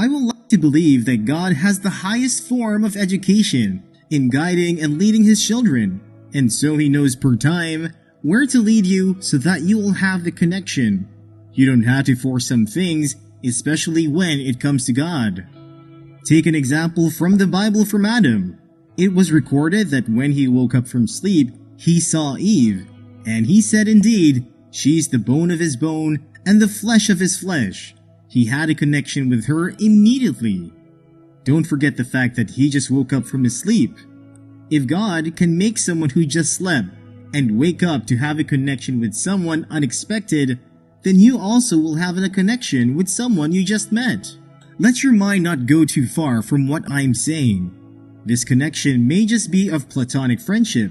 I would like to believe that God has the highest form of education in guiding and leading His children, and so He knows per time where to lead you so that you will have the connection. You don't have to force some things, especially when it comes to God. Take an example from the Bible from Adam. It was recorded that when he woke up from sleep, he saw Eve, and he said indeed, "She is the bone of his bone and the flesh of his flesh." He had a connection with her immediately. Don't forget the fact that he just woke up from his sleep. If God can make someone who just slept and wake up to have a connection with someone unexpected, then you also will have a connection with someone you just met. Let your mind not go too far from what I'm saying. This connection may just be of platonic friendship.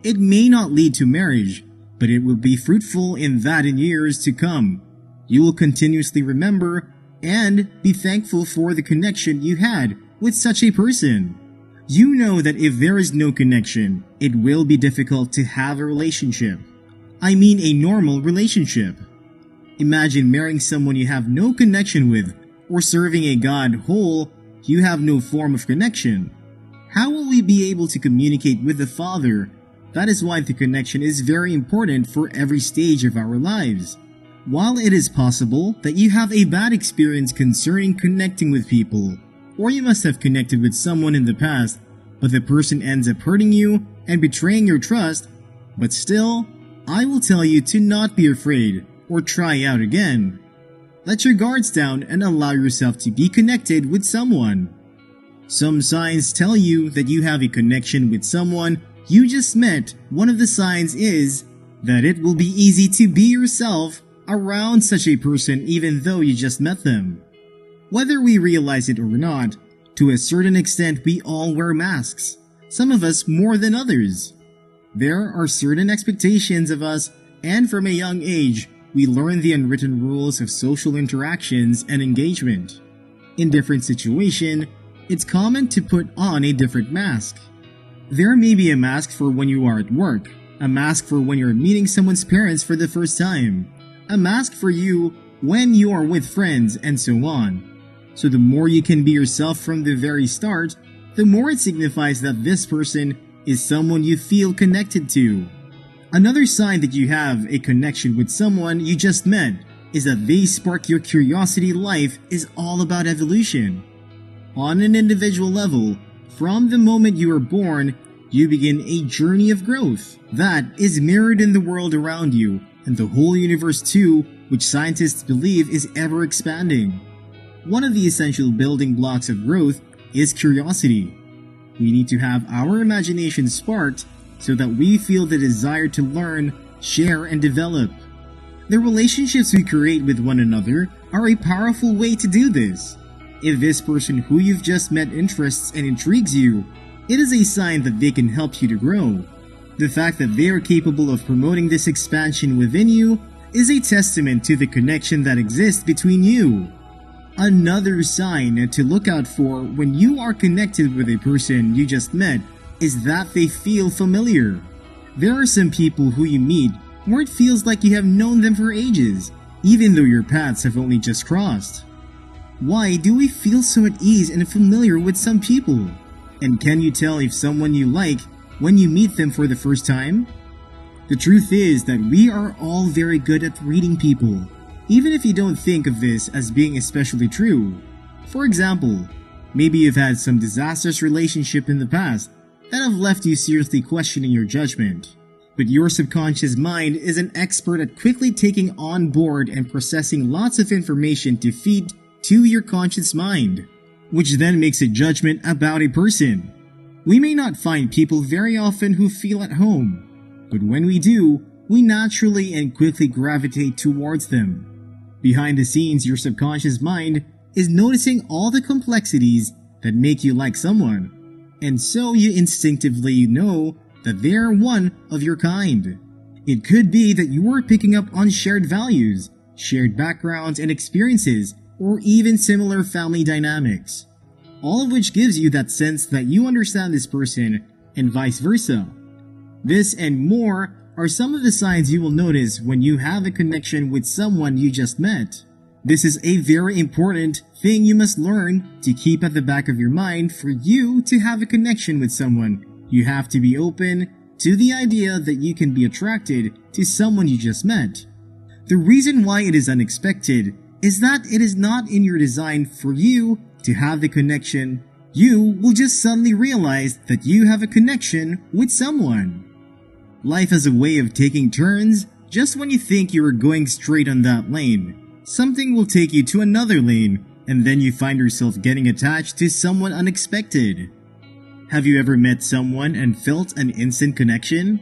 It may not lead to marriage, but it will be fruitful in that in years to come. You will continuously remember and be thankful for the connection you had with such a person. You know that if there is no connection, it will be difficult to have a relationship. I mean a normal relationship. Imagine marrying someone you have no connection with, or serving a God whole you have no form of connection. How will we be able to communicate with the Father? That is why the connection is very important for every stage of our lives. While it is possible that you have a bad experience concerning connecting with people, or you must have connected with someone in the past, but the person ends up hurting you and betraying your trust, but still, I will tell you to not be afraid or try out again. Let your guards down and allow yourself to be connected with someone. Some signs tell you that you have a connection with someone you just met. One of the signs is that it will be easy to be yourself around such a person even though you just met them. Whether we realize it or not, to a certain extent we all wear masks, some of us more than others. There are certain expectations of us, and from a young age, we learn the unwritten rules of social interactions and engagement. In different situations, it's common to put on a different mask. There may be a mask for when you are at work, a mask for when you're meeting someone's parents for the first time, a mask for you when you are with friends, and so on. So the more you can be yourself from the very start, the more it signifies that this person is someone you feel connected to. Another sign that you have a connection with someone you just met is that they spark your curiosity. Life is all about evolution. On an individual level, from the moment you are born, you begin a journey of growth that is mirrored in the world around you and the whole universe too, which scientists believe is ever expanding. One of the essential building blocks of growth is curiosity. We need to have our imagination sparked so that we feel the desire to learn, share, and develop. The relationships we create with one another are a powerful way to do this. If this person who you've just met interests and intrigues you, it is a sign that they can help you to grow. The fact that they are capable of promoting this expansion within you is a testament to the connection that exists between you. Another sign to look out for when you are connected with a person you just met is that they feel familiar. There are some people who you meet where it feels like you have known them for ages, even though your paths have only just crossed. Why do we feel so at ease and familiar with some people? And can you tell if someone you like when you meet them for the first time? The truth is that we are all very good at reading people, even if you don't think of this as being especially true. For example, maybe you've had some disastrous relationship in the past that have left you seriously questioning your judgment. But your subconscious mind is an expert at quickly taking on board and processing lots of information to feed to your conscious mind, which then makes a judgment about a person. We may not find people very often who feel at home, but when we do, we naturally and quickly gravitate towards them. Behind the scenes, your subconscious mind is noticing all the complexities that make you like someone, and so you instinctively know that they are one of your kind. It could be that you are picking up on shared values, shared backgrounds and experiences, or even similar family dynamics, all of which gives you that sense that you understand this person and vice versa. This and more are some of the signs you will notice when you have a connection with someone you just met. This is a very important thing you must learn to keep at the back of your mind. For you to have a connection with someone, you have to be open to the idea that you can be attracted to someone you just met. The reason why it is unexpected is that it is not in your design for you to have the connection. You will just suddenly realize that you have a connection with someone. Life has a way of taking turns. Just when you think you are going straight on that lane, something will take you to another lane, and then you find yourself getting attached to someone unexpected. Have you ever met someone and felt an instant connection?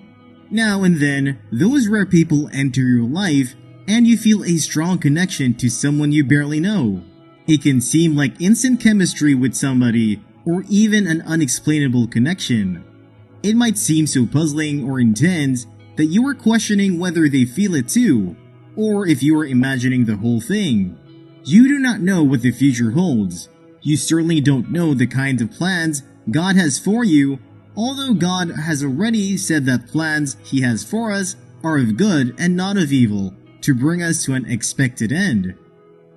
Now and then, those rare people enter your life, and you feel a strong connection to someone you barely know. It can seem like instant chemistry with somebody, or even an unexplainable connection. It might seem so puzzling or intense that you are questioning whether they feel it too, or if you are imagining the whole thing. You do not know what the future holds. You certainly don't know the kinds of plans God has for you, although God has already said that plans He has for us are of good and not of evil, to bring us to an expected end.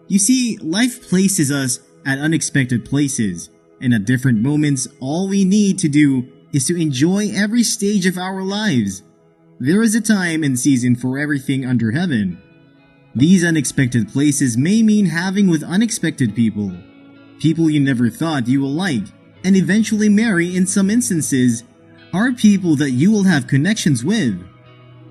You see, life places us at unexpected places, and at different moments all we need to do is to enjoy every stage of our lives. There is a time and season for everything under heaven. These unexpected places may mean having with unexpected people. People you never thought you will like, and eventually marry in some instances, are people that you will have connections with.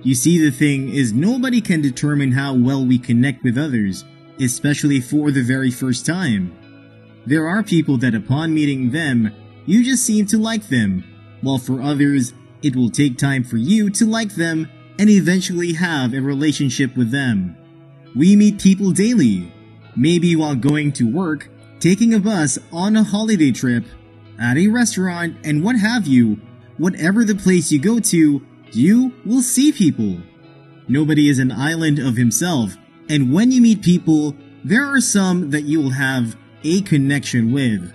You see, the thing is, nobody can determine how well we connect with others, especially for the very first time. There are people that upon meeting them, you just seem to like them, while for others, it will take time for you to like them and eventually have a relationship with them. We meet people daily, maybe while going to work, taking a bus, on a holiday trip, at a restaurant, and what have you. Whatever the place you go to, you will see people. Nobody is an island of himself, and when you meet people, there are some that you will have a connection with.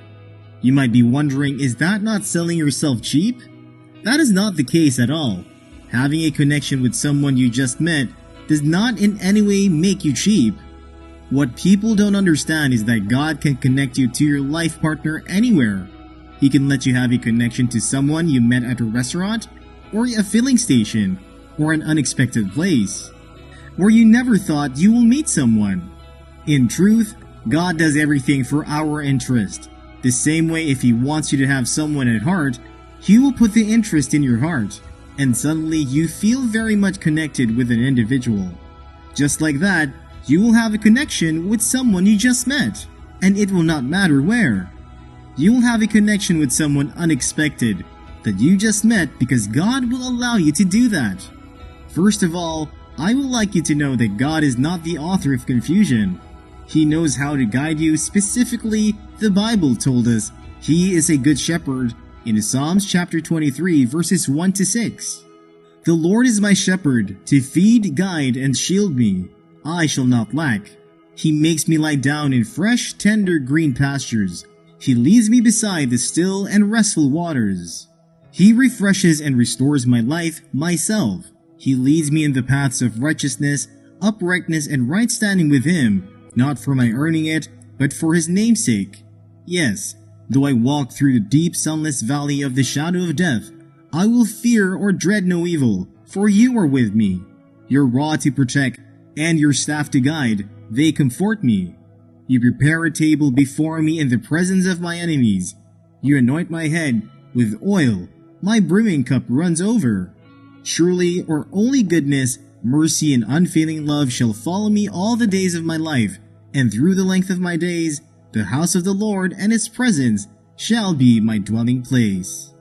You might be wondering, is that not selling yourself cheap? That is not the case at all. Having a connection with someone you just met does not in any way make you cheap. What people don't understand is that God can connect you to your life partner anywhere. He can let you have a connection to someone you met at a restaurant, or a filling station, or an unexpected place, where you never thought you will meet someone. In truth, God does everything for our interest. The same way, if He wants you to have someone at heart, He will put the interest in your heart, and suddenly you feel very much connected with an individual. Just like that, you will have a connection with someone you just met, and it will not matter where. You will have a connection with someone unexpected that you just met because God will allow you to do that. First of all, I would like you to know that God is not the author of confusion. He knows how to guide you. Specifically, the Bible told us He is a good shepherd in Psalms chapter 23 verses 1 to 6. The Lord is my shepherd, to feed, guide, and shield me. I shall not lack. He makes me lie down in fresh, tender green pastures. He leads me beside the still and restful waters. He refreshes and restores my life, myself. He leads me in the paths of righteousness, uprightness, and right standing with Him, not for my earning it, but for His name's sake. Yes, though I walk through the deep sunless valley of the shadow of death, I will fear or dread no evil, for You are with me. Your rod to protect, and Your staff to guide, they comfort me. You prepare a table before me in the presence of my enemies. You anoint my head with oil. My brimming cup runs over. Surely, or only goodness, mercy, and unfailing love shall follow me all the days of my life, and through the length of my days, the house of the Lord and His presence shall be my dwelling place.